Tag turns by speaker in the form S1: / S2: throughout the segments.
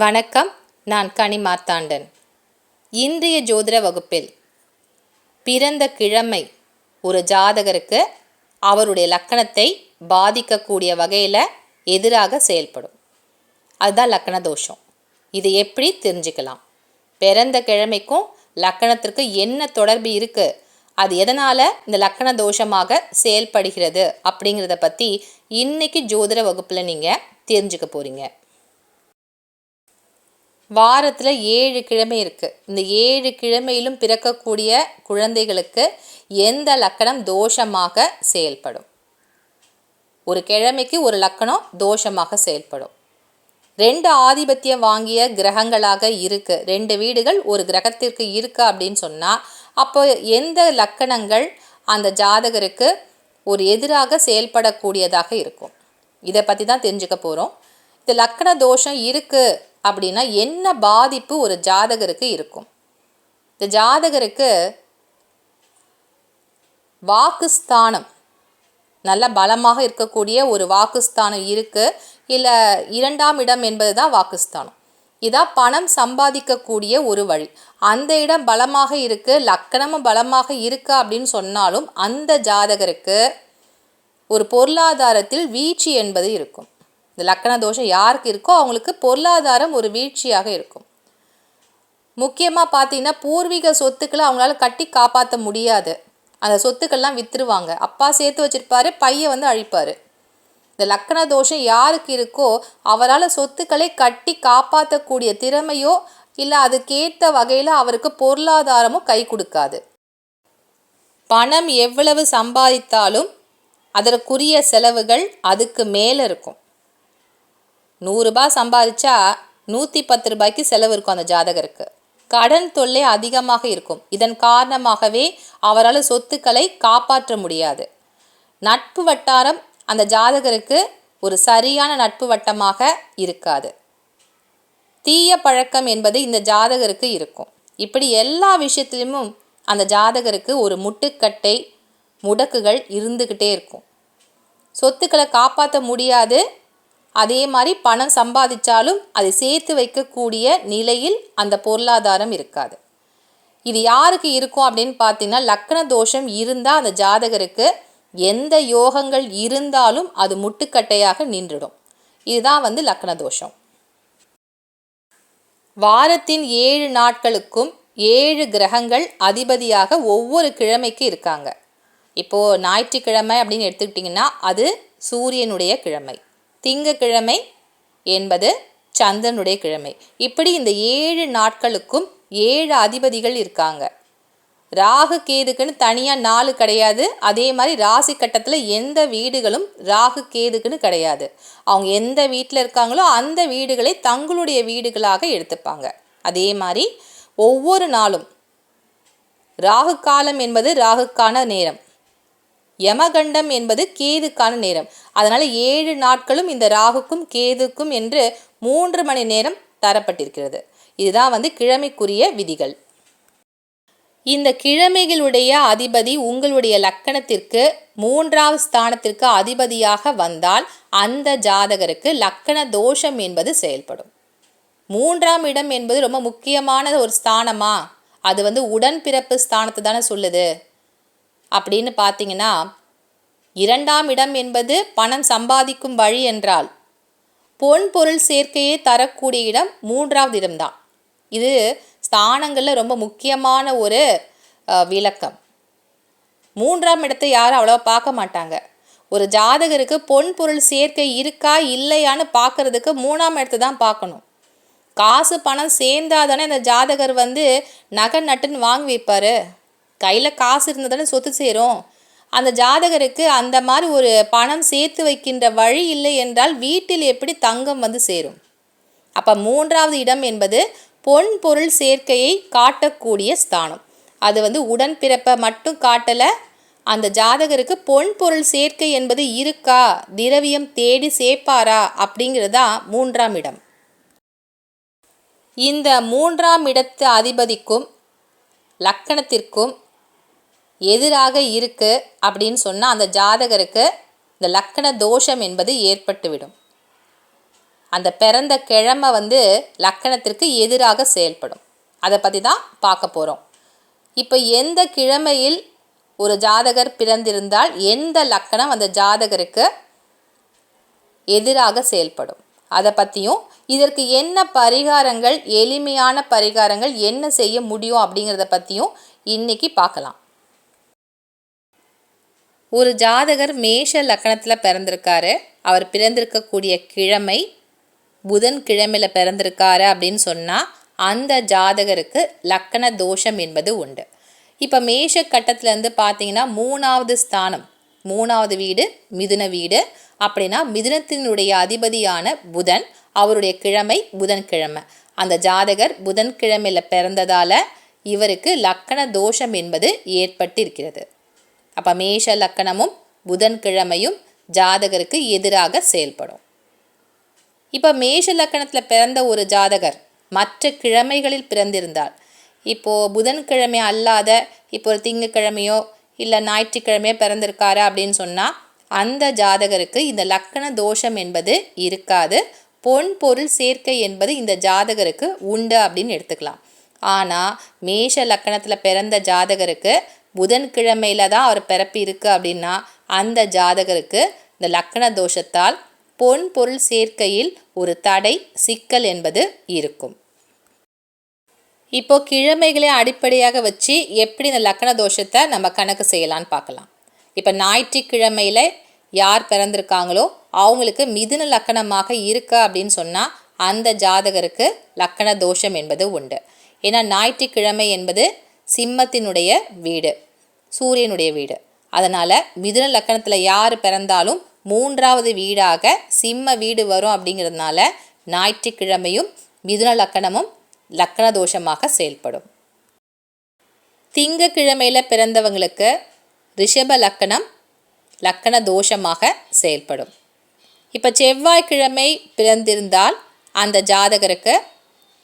S1: வணக்கம். நான் கனி மார்த்தாண்டன். இன்றைய ஜோதிட வகுப்பில் பிறந்த கிழமை ஒரு ஜாதகருக்கு அவருடைய லக்கணத்தை பாதிக்கக்கூடிய வகையில் எதிராக செயல்படும். அதுதான் லக்கண தோஷம். இது எப்படி தெரிஞ்சுக்கலாம்? பிறந்த கிழமைக்கும் லக்கணத்திற்கு என்ன தொடர்பு இருக்குது, அது எதனால் இந்த லக்கண தோஷமாக செயல்படுகிறது அப்படிங்கிறத பற்றி இன்றைக்கி ஜோதிட வகுப்பில் நீங்கள் தெரிஞ்சுக்க போகிறீங்க. வாரத்தில் 7 கிழமை இருக்குது. இந்த 7 கிழமையிலும் பிறக்கக்கூடிய குழந்தைகளுக்கு எந்த லக்கணம் தோஷமாக செயல்படும்? ஒரு கிழமைக்கு ஒரு லக்கணம் தோஷமாக செயல்படும். 2 ஆதிபத்தியம் வாங்கிய கிரகங்களாக இருக்குது, 2 வீடுகள் ஒரு கிரகத்திற்கு இருக்குது அப்படின்னு சொன்னால், அப்போ எந்த லக்கணங்கள் அந்த ஜாதகருக்கு ஒரு எதிராக செயல்படக்கூடியதாக இருக்கும்? இதை பற்றி தான் தெரிஞ்சுக்க போகிறோம். இந்த லக்கண தோஷம் இருக்குது அப்படின்னா என்ன பாதிப்பு ஒரு ஜாதகருக்கு இருக்கும்? இந்த ஜாதகருக்கு வாக்குஸ்தானம் நல்ல பலமாக இருக்கக்கூடிய ஒரு வாக்குஸ்தானம் இருக்குது, இல்லை 2ஆம் இடம் என்பது தான் வாக்குஸ்தானம். இதான் பணம் சம்பாதிக்கக்கூடிய ஒரு வழி. அந்த இடம் பலமாக இருக்குது, லக்கணமும் பலமாக இருக்குது அப்படின்னு சொன்னாலும் அந்த ஜாதகருக்கு ஒரு பொருளாதாரத்தில் வீழ்ச்சி என்பது இருக்கும். இந்த லக்கண தோஷம் யாருக்கு இருக்கோ அவங்களுக்கு பொருளாதாரம் ஒரு வீழ்ச்சியாக இருக்கும். முக்கியமாக பார்த்தீங்கன்னா பூர்வீக சொத்துக்களை அவங்களால கட்டி காப்பாற்ற முடியாது. அந்த சொத்துக்கள்லாம் விற்றுருவாங்க. அப்பா சேர்த்து வச்சுருப்பாரு, பையன் அழிப்பார். இந்த லக்கண தோஷம் யாருக்கு இருக்கோ அவரால் சொத்துக்களை கட்டி காப்பாற்றக்கூடிய திறமையோ இல்லை அதுக்கேற்ற வகையில் அவருக்கு பொருளாதாரமும் கை கொடுக்காது. பணம் எவ்வளவு சம்பாதித்தாலும் அதற்குரிய செலவுகள் அதுக்கு மேலே இருக்கும். 100 ரூபாய் சம்பாதிச்சா 110 ரூபாய்க்கு செலவு இருக்கும் அந்த ஜாதகருக்கு. கடன் தொல்லை அதிகமாக இருக்கும். இதன் காரணமாகவே அவரால் சொத்துக்களை காப்பாற்ற முடியாது. நட்பு வட்டாரம் அந்த ஜாதகருக்கு ஒரு சரியான நட்பு வட்டமாக இருக்காது. தீய பழக்கம் என்பது இந்த ஜாதகருக்கு இருக்கும். இப்படி எல்லா விஷயத்திலும் அந்த ஜாதகருக்கு ஒரு முட்டுக்கட்டை முடக்குகள் இருந்துக்கிட்டே இருக்கும். சொத்துக்களை காப்பாற்ற முடியாது. அதே மாதிரி பணம் சம்பாதிச்சாலும் அதை சேர்த்து வைக்கக்கூடிய நிலையில் அந்த பொருளாதாரம் இருக்காது. இது யாருக்கு இருக்கும் அப்படின்னு பார்த்தீங்கன்னா, லக்கண தோஷம் இருந்தால் அந்த ஜாதகருக்கு எந்த யோகங்கள் இருந்தாலும் அது முட்டுக்கட்டையாக நின்றுடும். இதுதான் லக்கண தோஷம். வாரத்தின் 7 நாட்களுக்கும் 7 கிரகங்கள் அதிபதியாக ஒவ்வொரு கிழமைக்கு இருக்காங்க. இப்போது ஞாயிற்றுக்கிழமை அப்படின்னு எடுத்துக்கிட்டிங்கன்னா அது சூரியனுடைய கிழமை, திங்கக்கிழமை என்பது சந்திரனுடைய கிழமை. இப்படி இந்த 7 நாட்களுக்கும் 7 அதிபதிகள் இருக்காங்க. ராகு கேதுக்குன்னு தனியாக 4 கிடையாது. அதே மாதிரி ராசி கட்டத்தில் எந்த வீடுகளும் ராகு கேதுக்குன்னு கிடையாது. அவங்க எந்த வீட்டில் இருக்காங்களோ அந்த வீடுகளை தங்களுடைய வீடுகளாக எடுத்துப்பாங்க. அதே மாதிரி ஒவ்வொரு நாளும் ராகு காலம் என்பது ராகுக்கான நேரம், யமகண்டம் என்பது கேதுக்கான நேரம். அதனால் 7 நாட்களும் இந்த ராகுக்கும் கேதுக்கும் என்று 3 மணி நேரம் தரப்பட்டிருக்கிறது. இதுதான் கிழமைக்குரிய விதிகள். இந்த கிழமைகளுடைய அதிபதி உங்களுடைய லக்கணத்திற்கு 3ஆவது ஸ்தானத்திற்கு அதிபதியாக வந்தால் அந்த ஜாதகருக்கு லக்கண தோஷம் என்பது செயல்படும். 3ஆம் இடம் என்பது ரொம்ப முக்கியமான ஒரு ஸ்தானமா? அது உடன்பிறப்பு ஸ்தானத்தை தானே சொல்லுது. அப்படின்னு பார்த்தீங்கன்னா 2ஆம் இடம் என்பது பணம் சம்பாதிக்கும் வழி என்றால் பொன் பொருள் சேர்க்கையை தரக்கூடிய இடம் 3ஆவது இடம்தான். இது ஸ்தானங்களில் ரொம்ப முக்கியமான ஒரு விளக்கம். 3ஆம் இடத்தை யாரும் அவ்வளோவா பார்க்க மாட்டாங்க. ஒரு ஜாதகருக்கு பொன் பொருள் சேர்க்கை இருக்கா இல்லையான்னு பார்க்கறதுக்கு 3ஆம் இடத்தை தான் பார்க்கணும். காசு பணம் சேர்ந்தாதானே அந்த ஜாதகர் நகை நட்டுன்னு வாங்கி வைப்பார். கையில் காசு இருந்தால் தானே சொத்து சேரும். அந்த ஜாதகருக்கு அந்த மாதிரி ஒரு பணம் சேர்த்து வைக்கின்ற வழி இல்லை என்றால் வீட்டில் எப்படி தங்கம் சேரும்? அப்போ 3ஆவது இடம் என்பது பொன் பொருள் சேர்க்கையை காட்டக்கூடிய ஸ்தானம். அது உடன்பிறப்பை மட்டும் காட்டலை, அந்த ஜாதகருக்கு பொன் பொருள் சேர்க்கை என்பது இருக்கா, திரவியம் தேடி சேர்ப்பாரா அப்படிங்கிறதா 3ஆம் இடம். இந்த 3ஆம் இடத்து அதிபதிக்கும் லக்கணத்திற்கும் எதிராக இருக்குது அப்படின்னு சொன்னால் அந்த ஜாதகருக்கு இந்த லக்கண தோஷம் என்பது ஏற்பட்டுவிடும். அந்த பிறந்த கிழமை லக்கணத்திற்கு எதிராக செயல்படும். அதை பற்றி தான் பார்க்க போகிறோம். இப்போ எந்த கிழமையில் ஒரு ஜாதகர் பிறந்திருந்தால் எந்த லக்கணம் அந்த ஜாதகருக்கு எதிராக செயல்படும் அதை பற்றியும், இதற்கு என்ன பரிகாரங்கள், எளிமையான பரிகாரங்கள் என்ன செய்ய முடியும் அப்படிங்கிறத பற்றியும் இன்றைக்கி பார்க்கலாம். ஒரு ஜாதகர் மேஷ லக்கணத்தில் பிறந்திருக்காரு. அவர் பிறந்திருக்கக்கூடிய கிழமை புதன் கிழமையில் பிறந்திருக்காரு அப்படின்னு சொன்னால் அந்த ஜாதகருக்கு லக்கண தோஷம் என்பது உண்டு. இப்போ மேஷ கட்டத்திலேருந்து பார்த்தீங்கன்னா 3வது ஸ்தானம், 3வது வீடு மிதுன வீடு. அப்படின்னா மிதுனத்தினுடைய அதிபதியான புதன், அவருடைய கிழமை புதன்கிழமை. அந்த ஜாதகர் புதன்கிழமையில் பிறந்ததால் இவருக்கு லக்கண தோஷம் என்பது ஏற்பட்டு இருக்கிறது. அப்போ மேஷ லக்கணமும் புதன்கிழமையும் ஜாதகருக்கு எதிராக செயல்படும். இப்போ மேஷ லக்கணத்தில் பிறந்த ஒரு ஜாதகர் மற்ற கிழமைகளில் பிறந்திருந்தால், இப்போது புதன்கிழமை அல்லாத இப்போ ஒரு திங்கக்கிழமையோ இல்லை ஞாயிற்றுக்கிழமையோ பிறந்திருக்காரு அப்படின்னு சொன்னால் அந்த ஜாதகருக்கு இந்த லக்கண தோஷம் என்பது இருக்காது. பொன் பொருள் சேர்க்கை என்பது இந்த ஜாதகருக்கு உண்டு அப்படின்னு எடுத்துக்கலாம். ஆனால் மேஷ லக்கணத்தில் பிறந்த ஜாதகருக்கு புதன்கிழமையில் தான் அவர் பிறப்பு இருக்குது அப்படின்னா அந்த ஜாதகருக்கு இந்த லக்கண தோஷத்தால் பொன் பொருள் சேர்க்கையில் ஒரு தடை, சிக்கல் என்பது இருக்கும். இப்போ கிழமைகளை அடிப்படையாக வச்சு எப்படி இந்த லக்கண தோஷத்தை நம்ம கணக்கு செய்யலான்னு பார்க்கலாம். இப்போ ஞாயிற்றுக்கிழமையில் யார் பிறந்திருக்காங்களோ அவங்களுக்கு மிதுன லக்கணமாக இருக்கா அப்படின்னு சொன்னால் அந்த ஜாதகருக்கு லக்கண தோஷம் என்பது உண்டு. ஏன்னா ஞாயிற்றுக்கிழமை என்பது சிம்மத்தினுடைய வீடு, சூரியனுடைய வீடு. அதனால் மிதுன லக்கணத்தில் யார் பிறந்தாலும் 3வது வீடாக சிம்ம வீடு வரும். அப்படிங்கிறதுனால ஞாயிற்றுக்கிழமையும் மிதுன லக்கணமும் லக்கண தோஷமாக செயல்படும். திங்கக்கிழமையில் பிறந்தவங்களுக்கு ரிஷப லக்கணம் லக்கண தோஷமாக செயல்படும். இப்போ செவ்வாய்க்கிழமை பிறந்திருந்தால் அந்த ஜாதகருக்கு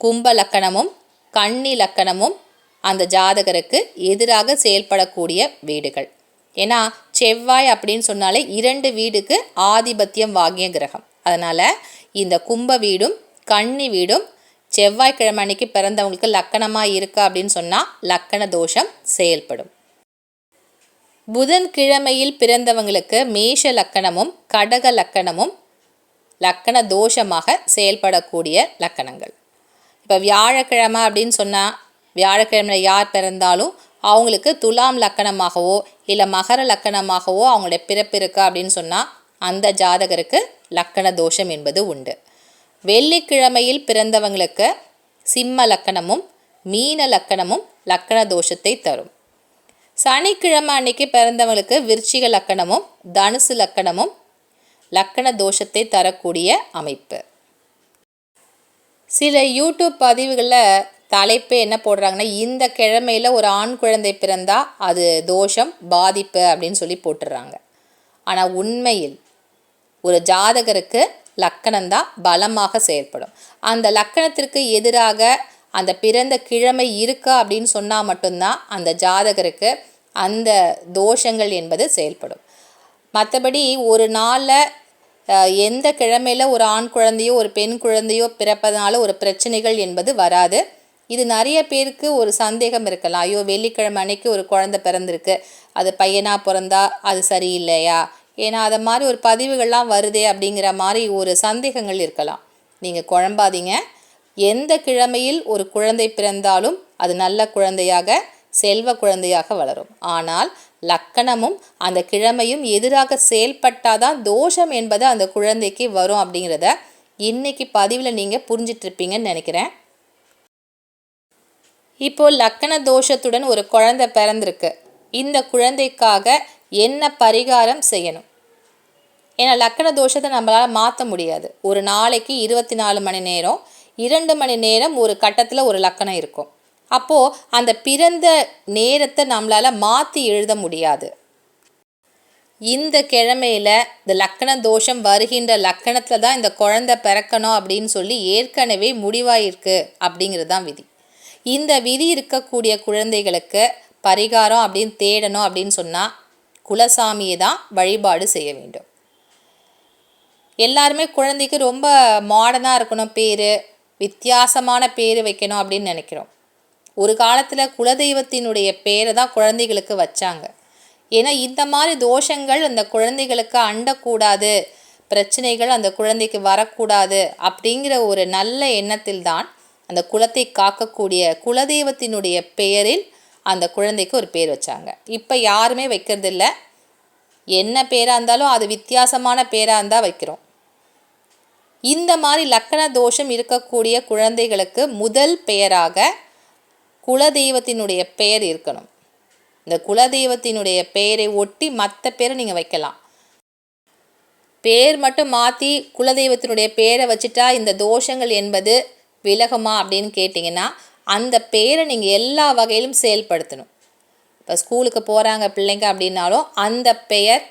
S1: கும்ப லக்கணமும் கன்னி லக்கணமும் அந்த ஜாதகருக்கு எதிராக செயல்படக்கூடிய வீடுகள். ஏன்னா செவ்வாய் அப்படின்னு சொன்னாலே 2 வீடுக்கு ஆதிபத்தியம் வாங்கிய கிரகம். அதனால் இந்த கும்ப வீடும் கன்னி வீடும் செவ்வாய்க்கிழமை அன்னைக்கு பிறந்தவங்களுக்கு லக்கணமாக இருக்கா அப்படின்னு சொன்னால் லக்கண தோஷம் செயல்படும். புதன்கிழமையில் பிறந்தவங்களுக்கு மேஷ லக்கணமும் கடக லக்கணமும் லக்கண தோஷமாக செயல்படக்கூடிய லக்கணங்கள். இப்போ வியாழக்கிழமை அப்படின்னு சொன்னால் வியாழக்கிழமையில் யார் பிறந்தாலும் அவங்களுக்கு துலாம் லக்கணமாகவோ இல்லை மகர லக்கணமாகவோ அவங்களுடைய பிறப்பு இருக்கா அப்படின்னு சொன்னால் அந்த ஜாதகருக்கு லக்கண தோஷம் என்பது உண்டு. வெள்ளிக்கிழமையில் பிறந்தவங்களுக்கு சிம்ம லக்கணமும் மீன லக்கணமும் லக்கண தோஷத்தை தரும். சனிக்கிழமை அன்னைக்கு பிறந்தவங்களுக்கு விருச்சிக லக்கணமும் தனுசு லக்கணமும் லக்கண தோஷத்தை தரக்கூடிய அமைப்பு. சில யூடியூப் பதிவுகளில் தலைப்பு என்ன போடுறாங்கன்னா, இந்த கிழமையில் ஒரு ஆண் குழந்தை பிறந்தால் அது தோஷம், பாதிப்பு அப்படின்னு சொல்லி போட்டுடுறாங்க. ஆனால் உண்மையில் ஒரு ஜாதகருக்கு லக்கணம்தான் பலமாக செயல்படும். அந்த லக்கணத்திற்கு எதிராக அந்த பிறந்த கிழமை இருக்கா அப்படின்னு சொன்னால் மட்டும்தான் அந்த ஜாதகருக்கு அந்த தோஷங்கள் என்பது செயல்படும். மற்றபடி ஒரு நாளில் எந்த கிழமையில் ஒரு ஆண் குழந்தையோ ஒரு பெண் குழந்தையோ பிறப்பதனால ஒரு பிரச்சனைகள் என்பது வராது. இது நிறைய பேருக்கு ஒரு சந்தேகம் இருக்கலாம். ஐயோ, வெள்ளிக்கிழமை அன்னைக்கு ஒரு குழந்தை பிறந்திருக்கு, அது பையனாக பிறந்தா அது சரியில்லையா, ஏன்னா அதை மாதிரி ஒரு பதிவுகள்லாம் வருதே அப்படிங்கிற மாதிரி ஒரு சந்தேகங்கள் இருக்கலாம். நீங்கள் குழம்பாதீங்க. எந்த கிழமையில் ஒரு குழந்தை பிறந்தாலும் அது நல்ல குழந்தையாக செல்வ குழந்தையாக வளரும். ஆனால் லக்கணமும் அந்த கிழமையும் எதிராக செயல்பட்டாதான் தோஷம் என்பது அந்த குழந்தைக்கு வரும் அப்படிங்கிறத இன்னைக்கு பதிவில் நீங்கள் புரிஞ்சிட்ருப்பீங்கன்னு நினைக்கிறேன். இப்போது லக்கண தோஷத்துடன் ஒரு குழந்தை பிறந்திருக்கு. இந்த குழந்தைக்காக என்ன பரிகாரம் செய்யணும்? ஏன்னா லக்கண தோஷத்தை நம்மளால் மாற்ற முடியாது. ஒரு நாளைக்கு 24 மணி நேரம், 2 மணி நேரம் ஒரு கட்டத்தில் ஒரு லக்கணம் இருக்கும். அப்போது அந்த பிறந்த நேரத்தை நம்மளால் மாற்றி எழுத முடியாது. இந்த கிழமையில் இந்த லக்கண தோஷம் வருகின்ற லக்கணத்தில் தான் இந்த குழந்தை பிறக்கணும் அப்படின்னு சொல்லி ஏற்கனவே முடிவாயிருக்கு அப்படிங்கிறது தான் விதி. இந்த விதி இருக்கக்கூடிய குழந்தைகளுக்கு பரிகாரம் அப்படின்னு தேடணும் அப்படின்னு சொன்னால் குலசாமியை தான் வழிபாடு செய்ய வேண்டும். எல்லாருமே குழந்தைக்கு ரொம்ப மாடர்னாக இருக்கணும் பேர், வித்தியாசமான பேர் வைக்கணும் அப்படின்னு நினைக்கிறோம். ஒரு காலத்தில் குலதெய்வத்தினுடைய பேரை தான் குழந்தைகளுக்கு வச்சாங்க. ஏன்னா இந்த மாதிரி தோஷங்கள் அந்த குழந்தைகளுக்கு அண்டக்கூடாது, பிரச்சனைகள் அந்த குழந்தைக்கு வரக்கூடாது அப்படிங்கிற ஒரு நல்ல எண்ணத்தில் தான் அந்த குலத்தை காக்கக்கூடிய குலதெய்வத்தினுடைய பெயரில் அந்த குழந்தைக்கு ஒரு பேர் வச்சாங்க. இப்போ யாருமே வைக்கிறதில்ல. என்ன பேராக இருந்தாலும் அது வித்தியாசமான பேராக இருந்தால் வைக்கிறோம். இந்த மாதிரி லக்கண தோஷம் இருக்கக்கூடிய குழந்தைகளுக்கு முதல் பெயராக குலதெய்வத்தினுடைய பெயர் இருக்கணும். இந்த குலதெய்வத்தினுடைய பெயரை ஒட்டி மற்ற பேரை நீங்கள் வைக்கலாம். பேர் மட்டும் மாற்றி குலதெய்வத்தினுடைய பேரை வச்சுட்டா இந்த தோஷங்கள் என்பது விலகுமா அப்படின்னு கேட்டிங்கன்னா, அந்த பேரை நீங்கள் எல்லா வகையிலும் செயல்படுத்தணும். இப்போ ஸ்கூலுக்கு போகிறாங்க பிள்ளைங்க அப்படின்னாலும் அந்த பெயர்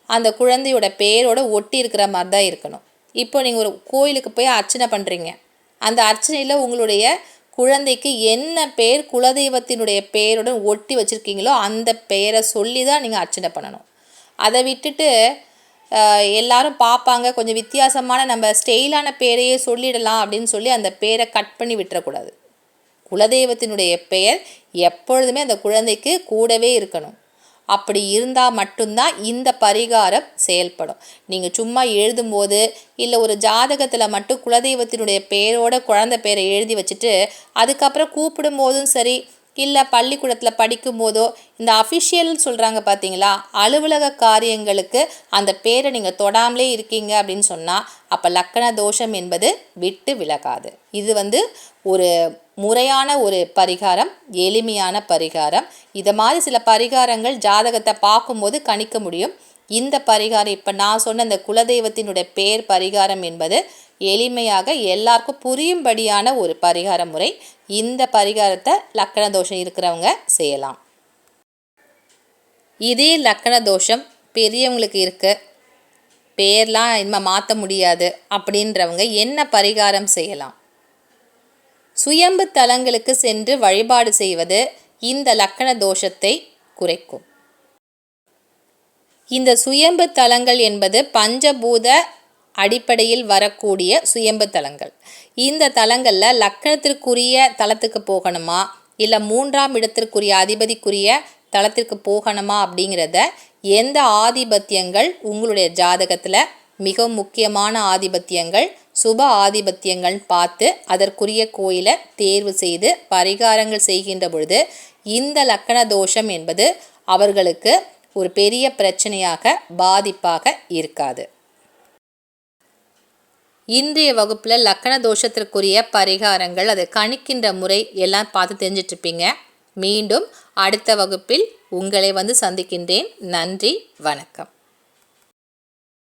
S1: அந்த குழந்தையோட பெயரோட ஒட்டி இருக்கிற மாதிரி தான் இருக்கணும். இப்போ நீங்கள் ஒரு கோயிலுக்கு போய் அர்ச்சனை பண்ணுறீங்க, அந்த அர்ச்சனையில் உங்களுடைய குழந்தைக்கு என்ன பேர் குலதெய்வத்தினுடைய பெயருடன் ஒட்டி வச்சுருக்கீங்களோ அந்த பெயரை சொல்லி தான் நீங்கள் அர்ச்சனை பண்ணணும். அதை விட்டுட்டு எல்லாரும் பார்ப்பாங்க, கொஞ்சம் வித்தியாசமான நம்ம ஸ்டைலான பேரையே சொல்லிடலாம் அப்படின்னு சொல்லி அந்த பேரை கட் பண்ணி விட்டுறக்கூடாது. குலதெய்வத்தினுடைய பெயர் எப்பொழுதுமே அந்த குழந்தைக்கு கூடவே இருக்கணும். அப்படி இருந்தால் மட்டும்தான் இந்த பரிகாரம் செயல்படும். நீங்கள் சும்மா எழுதும்போது இல்லை ஒரு ஜாதகத்தில் மட்டும் குலதெய்வத்தினுடைய பெயரோட குழந்தை பேரை எழுதி வச்சுட்டு அதுக்கப்புறம் கூப்பிடும் போதும் சரி, இல்லை பள்ளிக்கூடத்தில் படிக்கும் போதோ இந்த அஃபிஷியல்னு சொல்கிறாங்க பார்த்தீங்களா, அலுவலக காரியங்களுக்கு அந்த பேரை நீங்கள் தொடாமலே இருக்கீங்க அப்படின்னு சொன்னால் அப்போ லக்கண தோஷம் என்பது விட்டு விலகாது. இது ஒரு முறையான ஒரு பரிகாரம், எளிமையான பரிகாரம். இதை மாதிரி சில பரிகாரங்கள் ஜாதகத்தை பார்க்கும்போது கணிக்க முடியும். இந்த பரிகாரம் இப்போ நான் சொன்ன இந்த குலதெய்வத்தினுடைய பேர் பரிகாரம் என்பது எளிமையாக எல்லாருக்கும் புரியும்படியான ஒரு பரிகார முறை. இந்த பரிகாரத்தை லக்கண தோஷம் இருக்கிறவங்க செய்யலாம். இதே லக்கண தோஷம் பெரியவங்களுக்கு இருக்கு, பேர்லாம் இனிமேல் மாற்ற முடியாது அப்படின்றவங்க என்ன பரிகாரம் செய்யலாம்? சுயம்பு தலங்களுக்கு சென்று வழிபாடு செய்வது இந்த லக்கண தோஷத்தை குறைக்கும். இந்த சுயம்பு தலங்கள் என்பது பஞ்சபூத அடிப்படையில் வரக்கூடிய சுயம்பு தலங்கள். இந்த தலங்களில் லக்கணத்திற்குரிய தலத்துக்கு போகணுமா இல்லை 3ஆம் இடத்திற்குரிய அதிபதிக்குரிய தலத்திற்கு போகணுமா அப்படிங்கிறத எந்த ஆதிபத்தியங்கள் உங்களுடைய ஜாதகத்தில் மிக முக்கியமான ஆதிபத்தியங்கள், சுப ஆதிபத்தியங்கள் பார்த்து அதற்குரிய கோயிலை தேர்வு செய்து பரிகாரங்கள் செய்கின்ற பொழுது இந்த லக்கண தோஷம் என்பது அவர்களுக்கு ஒரு பெரிய பிரச்சனையாக பாதிப்பாக இருக்காது. இன்றைய வகுப்பில் லக்கண தோஷத்திற்குரிய பரிகாரங்கள், அதை கணிக்கின்ற முறை எல்லாம் பார்த்து தெரிஞ்சிட்ருப்பீங்க. மீண்டும் அடுத்த வகுப்பில் உங்களை சந்திக்கின்றேன். நன்றி, வணக்கம்.